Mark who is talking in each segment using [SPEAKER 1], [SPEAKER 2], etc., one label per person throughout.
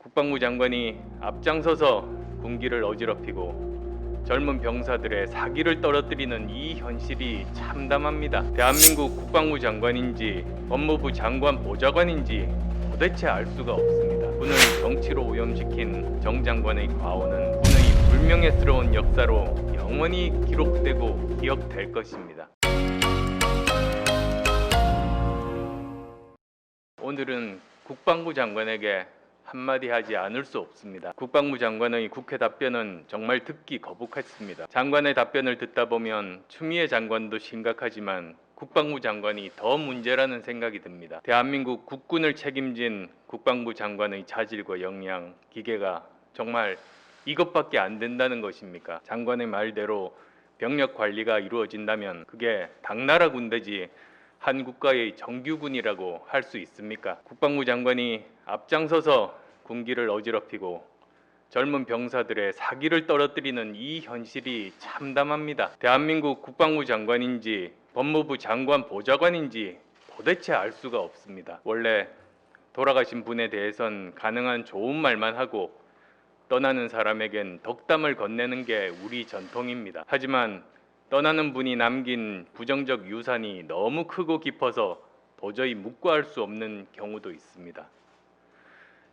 [SPEAKER 1] 국방부 장관이 앞장서서 군기를 어지럽히고 젊은 병사들의 사기를 떨어뜨리는 이 현실이 참담합니다. 대한민국 국방부 장관인지 법무부 장관 보좌관인지 도대체 알 수가 없습니다. 군을 정치로 오염시킨 정 장관의 과오는 군의 불명예스러운 역사로 영원히 기록되고 기억될 것입니다. 오늘은 국방부 장관에게 한마디 하지 않을 수 없습니다. 국방부 장관의 국회 답변은 정말 듣기 거북했습니다. 장관의 답변을 듣다 보면 추미애 장관도 심각하지만 국방부 장관이 더 문제라는 생각이 듭니다. 대한민국 국군을 책임진 국방부 장관의 자질과 역량, 기계가 정말 이것밖에 안 된다는 것입니까? 장관의 말대로 병력 관리가 이루어진다면 그게 당나라 군대지 한 국가의 정규군이라고 할 수 있습니까? 국방부 장관이 앞장서서 군기를 어지럽히고 젊은 병사들의 사기를 떨어뜨리는 이 현실이 참담합니다. 대한민국 국방부 장관인지 법무부 장관 보좌관인지 도대체 알 수가 없습니다. 원래 돌아가신 분에 대해선 가능한 좋은 말만 하고 떠나는 사람에겐 덕담을 건네는 게 우리 전통입니다. 하지만 떠나는 분이 남긴 부정적 유산이 너무 크고 깊어서 도저히 묵과할 수 없는 경우도 있습니다.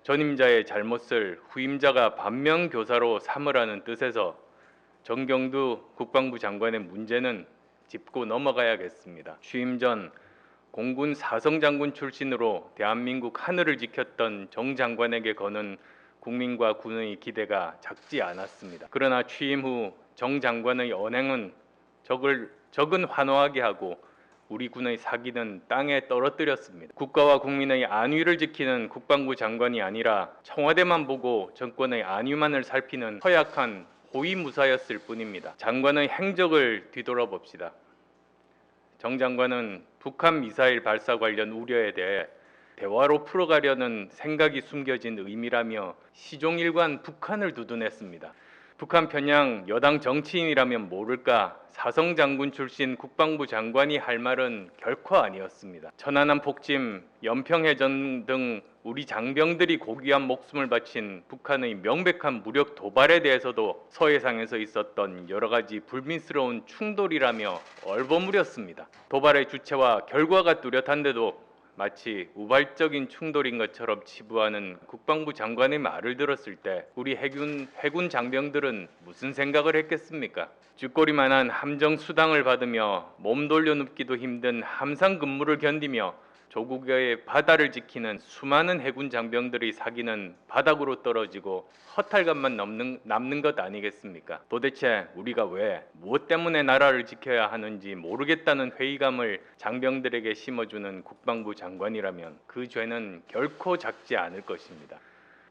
[SPEAKER 1] 전임자의 잘못을 후임자가 반면교사로 삼으라는 뜻에서 정경두 국방부 장관의 문제는 짚고 넘어가야겠습니다. 취임 전 공군 사성장군 출신으로 대한민국 하늘을 지켰던 정 장관에게 거는 국민과 군의 기대가 작지 않았습니다. 그러나 취임 후 정 장관의 언행은 적은 환호하게 하고 우리 군의 사기는 땅에 떨어뜨렸습니다. 국가와 국민의 안위를 지키는 국방부 장관이 아니라 청와대만 보고 정권의 안위만을 살피는 허약한 호위무사였을 뿐입니다. 장관의 행적을 뒤돌아봅시다. 정 장관은 북한 미사일 발사 관련 우려에 대해 대화로 풀어가려는 생각이 숨겨진 의미라며 시종일관 북한을 두둔했습니다. 북한 편향 여당 정치인이라면 모를까 사성장군 출신 국방부 장관이 할 말은 결코 아니었습니다. 천안함 폭침, 연평해전 등 우리 장병들이 고귀한 목숨을 바친 북한의 명백한 무력 도발에 대해서도 서해상에서 있었던 여러 가지 불미스러운 충돌이라며 얼버무렸습니다. 도발의 주체와 결과가 뚜렷한데도 마치 우발적인 충돌인 것처럼 치부하는 국방부 장관의 말을 들었을 때 우리 해군 장병들은 무슨 생각을 했겠습니까? 쥐꼬리만한 함정 수당을 받으며 몸 돌려눕기도 힘든 함상 근무를 견디며 조국의 바다를 지키는 수많은 해군 장병들의 사기는 바닥으로 떨어지고 허탈감만 남는 것 아니겠습니까? 도대체 우리가 왜 무엇 때문에 나라를 지켜야 하는지 모르겠다는 회의감을 장병들에게 심어주는 국방부 장관이라면 그 죄는 결코 작지 않을 것입니다.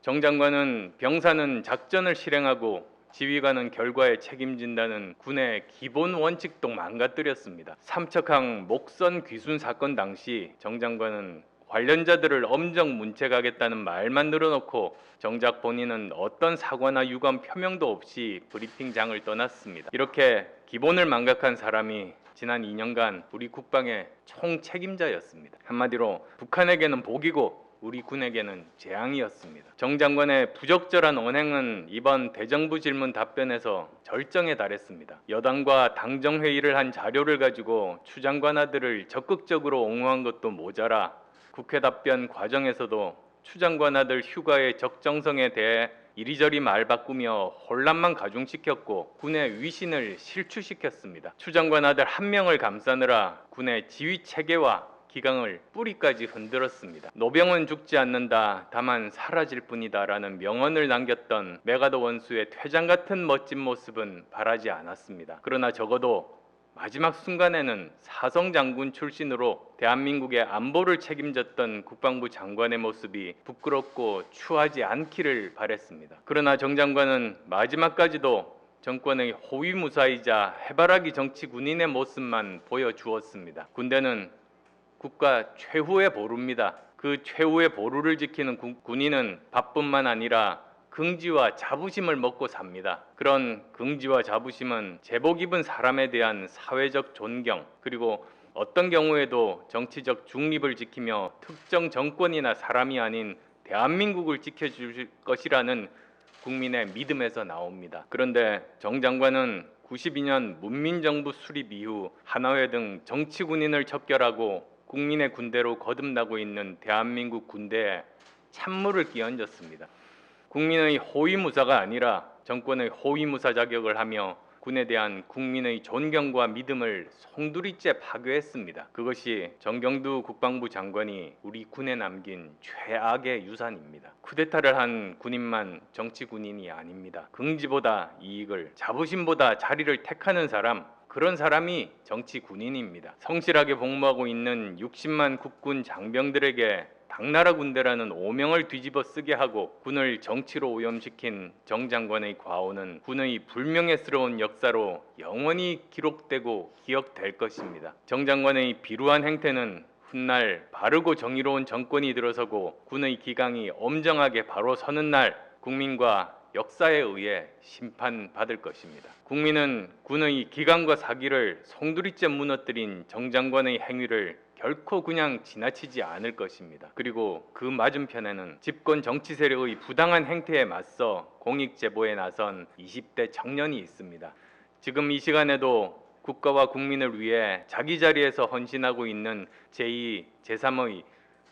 [SPEAKER 1] 정 장관은 병사는 작전을 실행하고 지휘관은 결과에 책임진다는 군의 기본 원칙도 망가뜨렸습니다. 삼척항 목선 귀순 사건 당시 정 장관은 관련자들을 엄정 문책하겠다는 말만 늘어놓고 정작 본인은 어떤 사과나 유감 표명도 없이 브리핑장을 떠났습니다. 이렇게 기본을 망각한 사람이 지난 2년간 우리 국방의 총책임자였습니다. 한마디로 북한에게는 복이고 우리 군에게는 재앙이었습니다. 정 장관의 부적절한 언행은 이번 대정부 질문 답변에서 절정에 달했습니다. 여당과 당정회의를 한 자료를 가지고 추 장관 아들을 적극적으로 옹호한 것도 모자라 국회 답변 과정에서도 추 장관 아들 휴가의 적정성에 대해 이리저리 말 바꾸며 혼란만 가중시켰고 군의 위신을 실추시켰습니다. 추 장관 아들 한 명을 감싸느라 군의 지휘 체계와 기강을 뿌리까지 흔들었습니다. 노병은 죽지 않는다, 다만 사라질 뿐이다 라는 명언을 남겼던 메가더 원수의 퇴장 같은 멋진 모습은 바라지 않았습니다. 그러나 적어도 마지막 순간에는 사성장군 출신으로 대한민국의 안보를 책임졌던 국방부 장관의 모습이 부끄럽고 추하지 않기를 바랬습니다. 그러나 정 장관은 마지막까지도 정권의 호위무사이자 해바라기 정치 군인의 모습만 보여주었습니다. 군대는 국가 최후의 보루입니다. 그 최후의 보루를 지키는 군인은 밥뿐만 아니라 긍지와 자부심을 먹고 삽니다. 그런 긍지와 자부심은 제복 입은 사람에 대한 사회적 존경, 그리고 어떤 경우에도 정치적 중립을 지키며 특정 정권이나 사람이 아닌 대한민국을 지켜줄 것이라는 국민의 믿음에서 나옵니다. 그런데 정 장관은 92년 문민정부 수립 이후 하나회 등 정치 군인을 척결하고 국민의 군대로 거듭나고 있는 대한민국 군대에 찬물을 끼얹었습니다. 국민의 호위무사가 아니라 정권의 호위무사 자격을 하며 군에 대한 국민의 존경과 믿음을 송두리째 파괴했습니다. 그것이 정경두 국방부 장관이 우리 군에 남긴 최악의 유산입니다. 쿠데타를 한 군인만 정치 군인이 아닙니다. 긍지보다 이익을, 자부심보다 자리를 택하는 사람, 그런 사람이 정치 군인입니다. 성실하게 복무하고 있는 60만 국군 장병들에게 당나라 군대라는 오명을 뒤집어 쓰게 하고 군을 정치로 오염시킨 정 장관의 과오는 군의 불명예스러운 역사로 영원히 기록되고 기억될 것입니다. 정 장관의 비루한 행태는 훗날 바르고 정의로운 정권이 들어서고 군의 기강이 엄정하게 바로 서는 날 국민과 역사에 의해 심판받을 것입니다. 국민은 군의 기강과 사기를 송두리째 무너뜨린 정 장관의 행위를 결코 그냥 지나치지 않을 것입니다. 그리고 그 맞은편에는 집권 정치 세력의 부당한 행태에 맞서 공익 제보에 나선 20대 청년이 있습니다. 지금 이 시간에도 국가와 국민을 위해 자기 자리에서 헌신하고 있는 제2, 제3의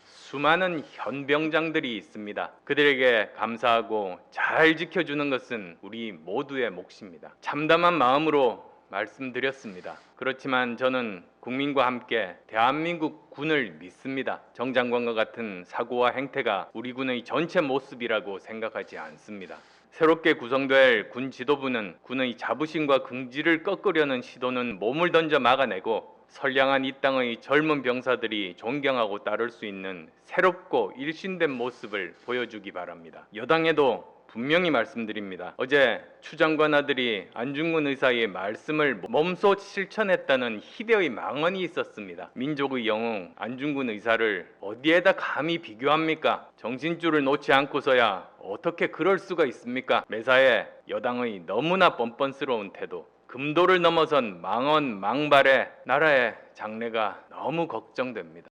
[SPEAKER 1] 수많은 현병장들이 있습니다. 그들에게 감사하고 잘 지켜주는 것은 우리 모두의 몫입니다. 참담한 마음으로 말씀드렸습니다. 그렇지만 저는 국민과 함께 대한민국 군을 믿습니다. 정 장관과 같은 사고와 행태가 우리 군의 전체 모습이라고 생각하지 않습니다. 새롭게 구성될 군 지도부는 군의 자부심과 긍지를 꺾으려는 시도는 몸을 던져 막아내고 선량한 이 땅의 젊은 병사들이 존경하고 따를 수 있는 새롭고 일신된 모습을 보여주기 바랍니다. 여당에도 분명히 말씀드립니다. 어제 추 장관 아들이 안중근 의사의 말씀을 몸소 실천했다는 희대의 망언이 있었습니다. 민족의 영웅 안중근 의사를 어디에다 감히 비교합니까? 정신줄을 놓지 않고서야 어떻게 그럴 수가 있습니까? 매사에 여당의 너무나 뻔뻔스러운 태도, 금도를 넘어선 망언, 망발에 나라의 장래가 너무 걱정됩니다.